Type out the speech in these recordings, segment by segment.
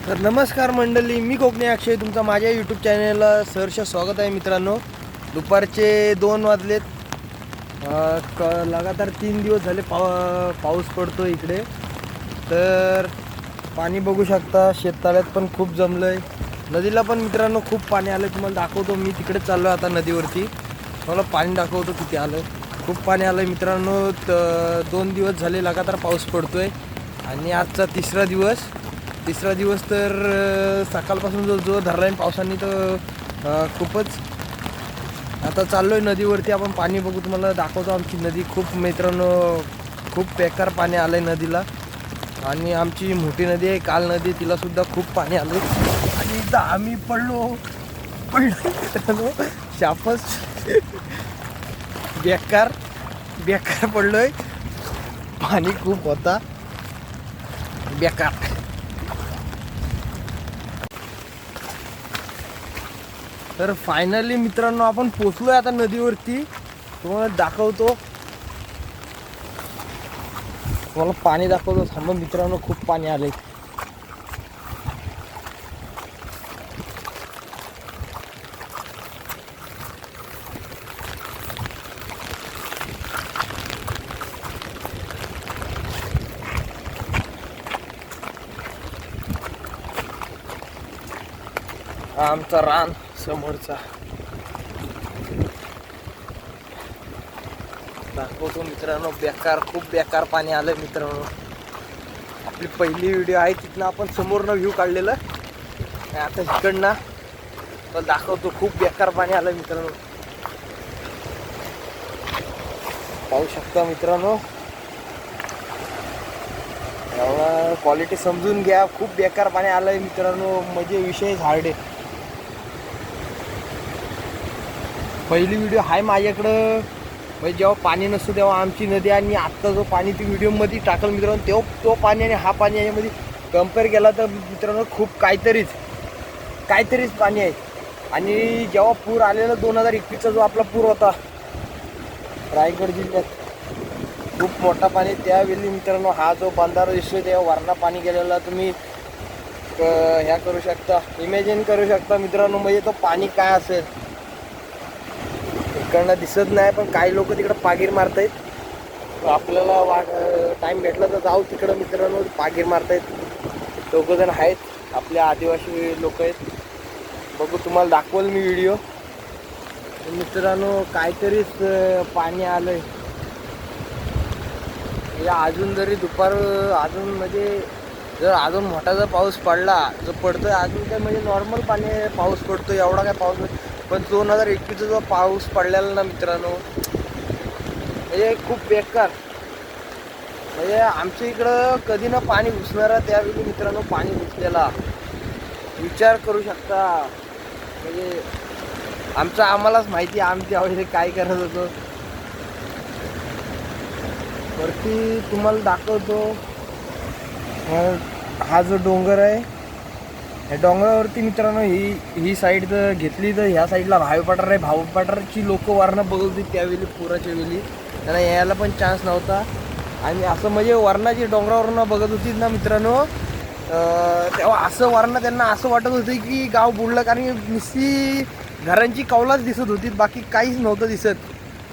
तर नमस्कार मंडळी, मी कोकणी अक्षय तुमचा माझ्या यूट्यूब चॅनलला सहर्ष स्वागत आहे. मित्रांनो, दुपारचे 2 वाजलेत. लगातार 3 दिवस झाले पाऊस पडतो इकडे. तर पाणी बघू शकता, शेततळ्यात पण खूप जमलं आहे. नदीला पण मित्रांनो खूप पाणी आलं. तुम्हाला दाखवतो, मी तिकडे चाललो आता नदीवरती. मला पाणी दाखवतो किती आलं. खूप पाणी आलं आहे मित्रांनो. 2 दिवस झाले लगातार पाऊस पडतो आहे आणि आजचा तिसरा दिवस तर सकाळपासून जो धरला आहे पावसाने तर खूपच. आता चाललो आहे नदीवरती, आपण पाणी बघू, तुम्हाला दाखवतो. आमची नदी खूप मित्रांनो खूप बेकार पाणी आलं आहे नदीला. आणि आमची मोठी नदी आहे काल नदी, तिलासुद्धा खूप पाणी आलं आहे. आणि इथं आम्ही पडलो मित्रांनो, शापच बेकार पडलो आहे. पाणी खूप होता बेकार. तर फायनली मित्रांनो आपण पोचलोय आता नदीवरती. तुम्हाला दाखवतो, तुम्हाला पाणी दाखवतो. थांबा मित्रांनो, खूप पाणी आलंय. आमचा रान समोरचा दाखवतो मित्रांनो. खूप बेकार पाणी आलं मित्रांनो. आपली पहिली व्हिडिओ आहे तिथनं आपण समोरनं व्ह्यू काढलेलं. आता इकडनं तर दाखवतो, खूप बेकार पाणी आलं मित्रांनो. पाहू शकता मित्रांनो, एवढा क्वालिटी समजून घ्या. खूप बेकार पाणी आलंय मित्रांनो, म्हणजे विषय हार्ड आहे. पहिली व्हिडिओ आहे माझ्याकडं, म्हणजे जेव्हा पाणी नसतं तेव्हा आमची नदी, आणि आत्ता जो पाणी ती व्हिडिओमध्ये टाकलं मित्रांनो, तेव्हा तो पाणी आणि हा पाणी याच्यामध्ये कम्पेअर केला तर मित्रांनो खूप काहीतरीच पाणी आहे. आणि जेव्हा पूर आलेला 2021चा जो आपला पूर होता रायगड जिल्ह्यात, खूप मोठा पाणी त्यावेळी मित्रांनो, हा जो बंधारा दिसतोय तेव्हा वरना पाणी गेलेला. तुम्ही ह्या करू शकता, इमॅजिन करू शकता मित्रांनो, म्हणजे तो पाणी काय असेल. इकडनं दिसत नाही, पण काही लोक तिकडं पागीर मारतायत. आपल्याला टाईम भेटला तर जाऊ तिकडं मित्रांनो. पागीर मारतायत, 2 जण आहेत, आपले आदिवासी लोक आहेत. बघू, तुम्हाला दाखवल मी व्हिडिओ. मित्रांनो काहीतरीच पाणी आलंय. अजून जरी अजून म्हणजे जर अजून मोठा जर पाऊस पडला, जो पडतोय अजून काय म्हणजे नॉर्मल पाऊस पडतोय, एवढा काय पाऊस नाही. पण 2021चा जो पाऊस पडलेला ना मित्रांनो, म्हणजे खूप बेकार. म्हणजे आमच्या इकडं कधी ना पाणी घुसणारा, त्यावेळी मित्रांनो पाणी घुसलेला. विचार करू शकता, म्हणजे आम्हालाच माहिती आम्ही त्यावेळी काय करत होतो. वरती तुम्हाला दाखवतो, हा जो डोंगर आहे, या डोंगरावरती मित्रांनो ही साईड जर घेतली तर ह्या साईडला भावीपठार आहे. भावीपठारची लोक वरनं बघत होती त्यावेळी, पुराच्या वेळी त्यांना यायला पण चान्स नव्हता. आणि असं म्हणजे वरणाची डोंगरावरनं बघत होती ना मित्रांनो, तेव्हा असं वरनं त्यांना असं वाटत होतं की गाव बुडलं, कारण नुसती घरांची कौलाच दिसत होती, बाकी काहीच नव्हतं दिसत.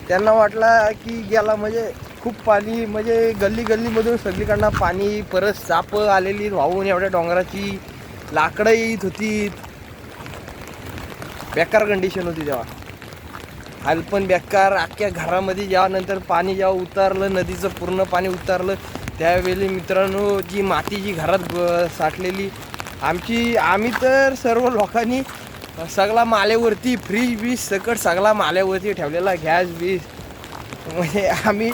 त्यांना वाटलं की गेला, म्हणजे खूप पाणी, म्हणजे गल्लीमधून सगळीकडनं पाणी. परत सापं आलेली वाहून, एवढ्या डोंगराची लाकडं येत होती. बेकार कंडिशन होती तेव्हा, हाल पण बेकार. अख्ख्या घरामध्ये जेव्हा नंतर पाणी जेव्हा उतरलं, नदीचं पूर्ण पाणी उतरलं, त्यावेळी मित्रांनो जी माती जी घरात साठलेली, आम्ही तर सर्व लोकांनी सगळा माल्यावरती, फ्रीज बीज सकट सगळा माल्यावरती ठेवलेला, गॅस बीज. म्हणजे आम्ही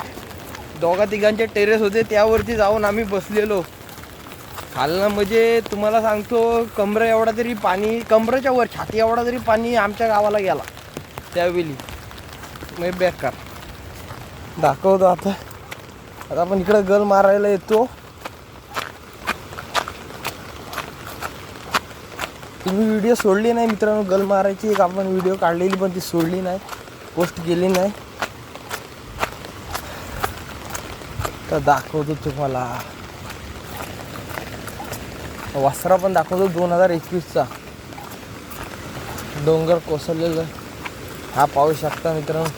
2-3 टेरेस होते, त्यावरती जाऊन आम्ही बसलेलो. खालनं म्हणजे तुम्हाला सांगतो, कमरे एवढा तरी पाणी, कमरेच्या वर छाती एवढा तरी पाणी आमच्या गावाला गेला त्यावेळी. म्हणजे बेकार. दाखवतो आता आपण इकडं गल मारायला येतो. तुम्ही व्हिडिओ सोडली नाही मित्रांनो, गल मारायची एक आपण व्हिडिओ काढलेली, पण ती सोडली नाही, पोस्ट केली नाही. तर दाखवतो तुम्हाला. वासरा पण दाखवतो 2021चा डोंगर कोसळलेलं. हा पाहू शकता मित्रांनो,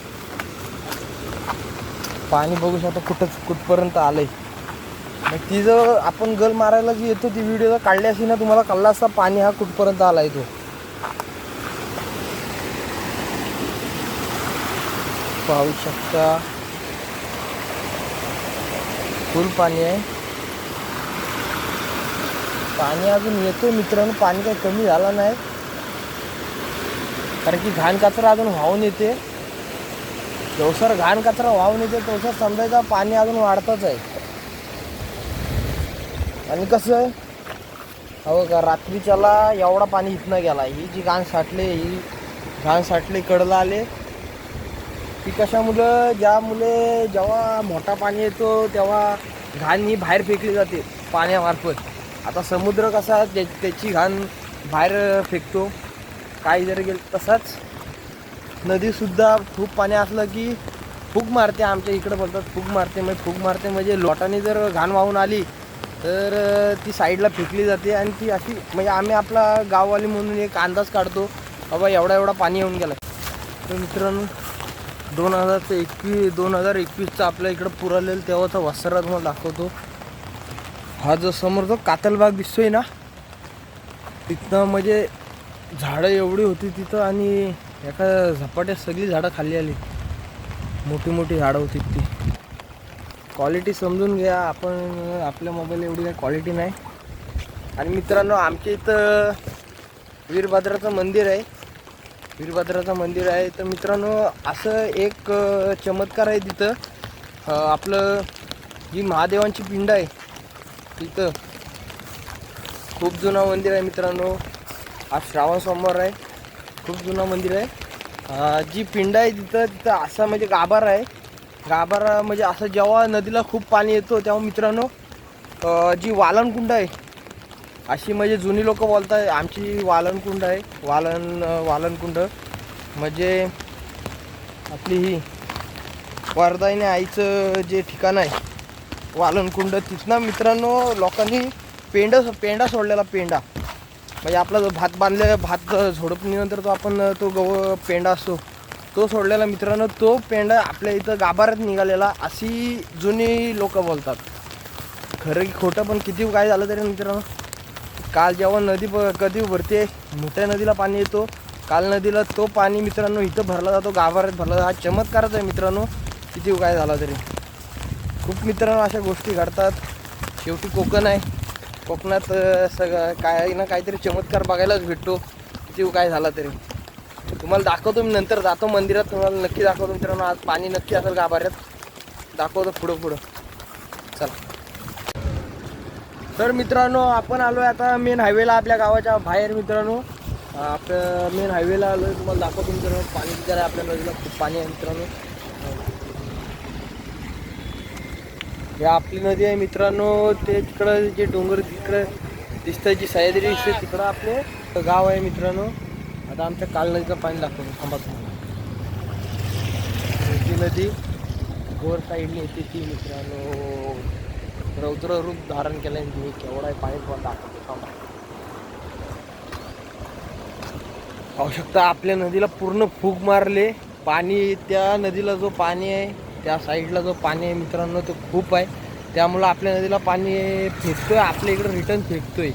पाणी बघू शकता कुठपर्यंत आलंय. मग ती जर आपण गल मारायला जी येतो ती व्हिडिओ जर काढली अशी ना, तुम्हाला कळला असता पाणी हा कुठपर्यंत आलाय. तो पाहू शकता फुल पाणी आहे. पाणी अजून येतो मित्रांनो, पाणी काही कमी झालं नाही, कारण की घाण कचरा अजून वाहून येते. जवसर घाण कचरा वाहून येते तवसर समजायचा पाणी अजून वाढतच आहे. आणि कसं आहे अहो का रात्रीच्याला एवढा पाणी इथनं गेला. ही जी घाण साठले कडला आले ती कशामुळं, ज्यामुळे जेव्हा मोठा पाणी येतो तेव्हा घाण ही बाहेर फेकली जाते पाण्यामार्फत. आता समुद्र कसा त्याची घाण बाहेर फेकतो काही जरी गेलं, तसाच नदीसुद्धा खूप पाणी असलं की फूग मारते. आमच्या इकडं बोलतात फूग मारते. मग फूग मारते म्हणजे लोटाने जर घाण वाहून आली तर ती साईडला फेकली जाते. आणि ती अशी म्हणजे आम्ही आपला गाववाली म्हणून एक अंदाज काढतो बाबा एवढा पाणी येऊन गेला. तर मित्रांनो 2021चा आपल्या इकडं पूर आलेलं तेव्हाचा वस्त्रा तुम्हाला दाखवतो. हा जो समोर जो कातलबाग दिसतोय ना, तिथनं म्हणजे झाडं एवढी होती तिथं, आणि एका झपाट्यात सगळी झाडं खाली आली. मोठी झाडं होती ती. क्वालिटी समजून घ्या, आपण आपल्या मोबाईल एवढी काही क्वालिटी नाही. आणि मित्रांनो आमच्या इथं वीरभद्राचं मंदिर आहे. तर मित्रांनो असं एक चमत्कार आहे तिथं. आपलं जी महादेवांची पिंड आहे तिथं खूप जुना मंदिर आहे मित्रांनो. आज श्रावण सोमवार आहे, खूप जुना मंदिर आहे. जी पिंड आहे तिथं असा म्हणजे गाभारा म्हणजे असं जेव्हा नदीला खूप पाणी येतो तेव्हा मित्रांनो जी वालनकुंड आहे अशी, म्हणजे जुनी लोक बोलतात आमची वालनकुंड आहे. वालनकुंड म्हणजे आपली ही वरदायिनी आईचं जे ठिकाण आहे वालनकुंड, तिथनं मित्रांनो लोकांनी पेंडा सोडलेला. म्हणजे आपला जो भात झोडपणीनंतर तो आपण तो पेंडा असतो तो सोडलेला मित्रांनो. तो पेंडा आपल्या इथं गाभाऱ्यात निघालेला अशी जुनी लोक बोलतात. खरं की खोटं पण किती काय झालं तरी मित्रांनो, काल जेव्हा नदी कधी भरते, मोठ्या नदीला पाणी येतो, काल नदीला तो पाणी मित्रांनो इथं भरला जातो, गाभाऱ्यात भरला जातो. हा चमत्कारच आहे मित्रांनो, किती काय झाला तरी. खूप मित्रांनो अशा गोष्टी घडतात. शेवटी कोकण आहे, कोकणात सगळं काय ना काहीतरी चमत्कार बघायलाच भेटतो, किती काय झाला तरी. तुम्हाला दाखवतो मी, नंतर जातो मंदिरात, तुम्हाला नक्की दाखवतो मित्रांनो. आज पाणी नक्की असेल गाभाऱ्यात, दाखवतो पुढं चला. तर मित्रांनो आपण आलो आहे आता मेन हायवेला, आपल्या गावाच्या बाहेर मित्रांनो. आपल्या मेन हायवेला आलो आहे, तुम्हाला दाखवतो मित्रांनो. पाणी किती आहे आपल्या नदीला, खूप पाणी आहे मित्रांनो. हे आपली नदी आहे मित्रांनो. ते तिकडं जे डोंगर तिकडं दिसतंय, जी सह्याद्री दिसते तिकडं आपले गाव आहे मित्रांनो. आता आमच्या काल नदीचं पाणी दाखवतो, थांबा तुम्हाला. ती नदी गोर साईडने येते ती मित्रांनो, रौद्र रूप धारण केलं आहे. मी केवढा आहे पाणी तुम्हाला दाखवतो, थांबा. पाहू शकता आपल्या नदीला पूर्ण फूग मारले. पाणी त्या नदीला जो पाणी आहे त्या साईडला जो पाणी आहे मित्रांनो तो खूप आहे. त्यामुळं आपल्या नदीला पाणी फेकतोय, आपल्या इकडं रिटर्न फेकतोय.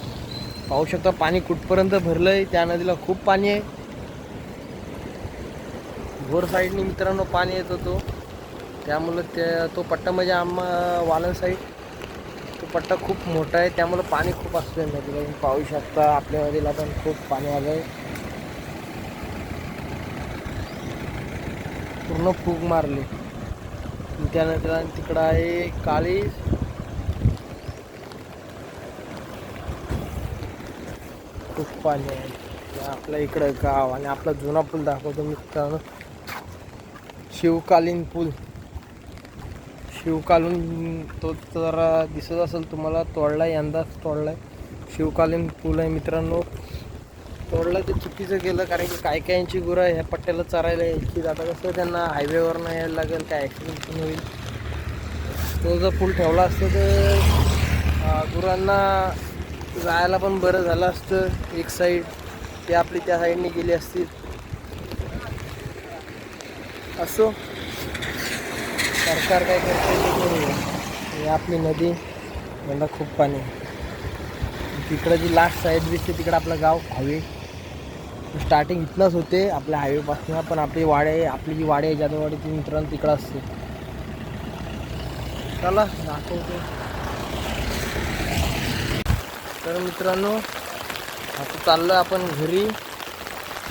पाहू शकता पाणी कुठपर्यंत भरलं आहे. त्या नदीला खूप पाणी आहे. घोर साईडने मित्रांनो पाणी येत होतो, त्यामुळं तो पट्टा म्हणजे वालन साईड तो पट्टा खूप मोठा आहे, त्यामुळं पाणी खूप असतं नदीला. पाहू शकता आपल्या नदीला पण खूप पाणी आलं आहे. पूर्ण फूग मारले त्यानंतर. तिकडं आहे काळी, खूप पाणी आहे. आपल्या इकडं गाव आणि आपला जुना पूल दाखवतो मित्रांनो, शिवकालीन पूल. शिवकालीन तो जरा दिसत असेल तुम्हाला, तोडलाय यंदाच तोडलाय. शिवकालीन पूल आहे मित्रांनो. तोडलं ते चुकीचं केलं, कारण की काय कायांची गुरं ह्या पट्ट्याला चरायला यायची. आता कसं त्यांना हायवेवर नाही यायला लागेल, काय ॲक्सिडेंट पण होईल. तो जर पूल ठेवला असतं तर गुरांना जायला पण बरं झालं असतं. एक साईड ते आपली त्या साईडने गेली असतील. असो, सरकार काय करते ते करूया. ही आपली नदी, यंदा खूप पाणी. तिकडं जी लास्ट साईड दिसते तिकडं आपलं गाव हायवे. स्टार्टिंग इथनंच होते आपल्या हायवेपासून, पण आपली जी वाडी आहे जाधववाडी ती मित्रांनो तिकडं असते. चला दाखवतो. तर मित्रांनो आता चाललो आपण घरी.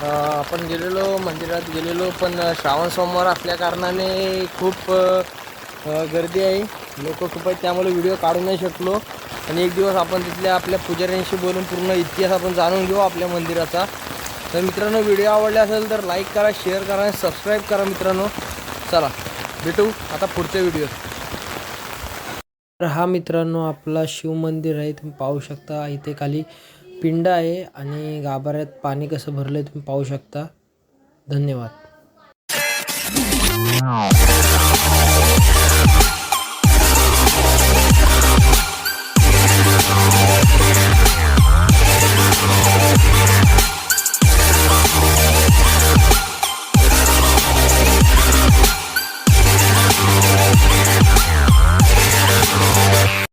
आपण मंदिरात गेलेलो, पण श्रावण सोमवार असल्या कारणाने खूप गर्दी आहे, लोक खूप आहेत, त्यामुळे व्हिडिओ काढू नाही शकलो. आणि एक दिवस आपण तिथल्या आपल्या पुजाऱ्यांशी बोलून पूर्ण इतिहास आपण जाणून घेऊ आपल्या मंदिराचा. तर मित्रांनो व्हिडिओ आवडला असेल तर लाईक करा, शेअर करा आणि सबस्क्राईब करा मित्रांनो. चला भेटू आता पुढच्या व्हिडिओ. तर हा मित्रांनो आपला शिव मंदिर आहे, तुम्ही पाहू शकता. इथे खाली पिंड आहे आणि गाभाऱ्यात पाणी कसं भरलंय तुम्ही पाहू शकता. धन्यवाद.